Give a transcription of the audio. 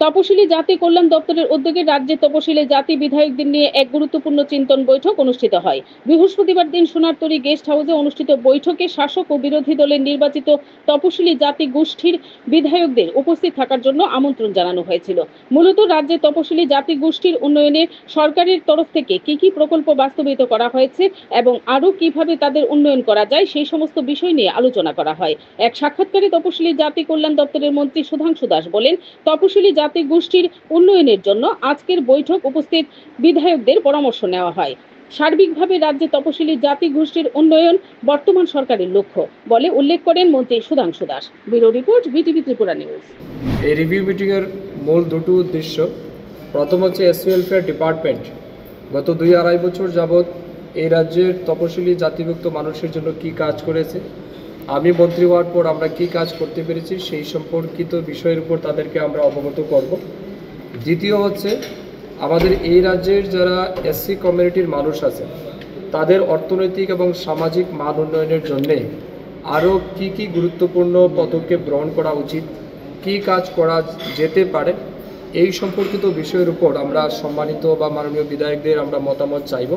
তপশিলি জাতি কল্যাণ দপ্তরের উদ্যোগে রাজ্যে তপশিলি জাতি বিধায়কদের নিয়ে এক গুরুত্বপূর্ণ চিন্তন বৈঠক অনুষ্ঠিত হয়। বৃহস্পতিবার দিন সোনারতরী গেস্ট হাউসে অনুষ্ঠিত বৈঠকে শাসক ও বিরোধী দলের নির্বাচিত তপশিলি জাতি গোষ্ঠীর বিধায়কদের উপস্থিত থাকার জন্য আমন্ত্রণ জানানো হয়েছিল। মূলত রাজ্যে তপশিলি জাতি গোষ্ঠীর উন্নয়নে সরকারের তরফ থেকে কি কি প্রকল্প বাস্তবায়িত করা হয়েছে এবং আরো কিভাবে তাদের উন্নয়ন করা যায় সেই সমস্ত বিষয় নিয়ে আলোচনা করা হয়। এক সাক্ষাৎকারে তপশিলি জাতি কল্যাণ দপ্তরের মন্ত্রী সুধাংশু দাস বলেন, তপশিলি জাতি গোষ্ঠীর উন্নয়নের জন্য আজকের বৈঠক উপস্থিত বিধায়কদের পরামর্শ নেওয়া হয়। সার্বিকভাবে রাজ্যে তপশিলি জাতি গোষ্ঠীর উন্নয়ন বর্তমান সরকারের লক্ষ্য বলে উল্লেখ করেন মন্ত্রী Sudhanshu Das. Bureau report, BTV Tripura news. এই রিভিউ মিটিংয়ের মূল দুটো উদ্দেশ্য। প্রথম হচ্ছে এসসি ওয়েলফেয়ার ডিপার্টমেন্ট গত 2-2.5 বছর যাবৎ এই রাজ্যের তপশিলি জাতিভুক্ত মানুষের জন্য কি কাজ করেছে, আমি মন্ত্রী হওয়ার পর আমরা কি কাজ করতে পেরেছি সেই সম্পর্কিত বিষয়ের উপর তাদেরকে আমরা অবগত করব। দ্বিতীয় হচ্ছে আমাদের এই রাজ্যের যারা এসসি কমিউনিটির মানুষ আছে তাদের অর্থনৈতিক এবং সামাজিক মান উন্নয়নের জন্যে আরও কি কি গুরুত্বপূর্ণ পদক্ষেপ গ্রহণ করা উচিত, কি কাজ করা যেতে পারে এই সম্পর্কিত বিষয়ের উপর আমরা সম্মানিত বা মাননীয় বিধায়কদের আমরা মতামত চাইব।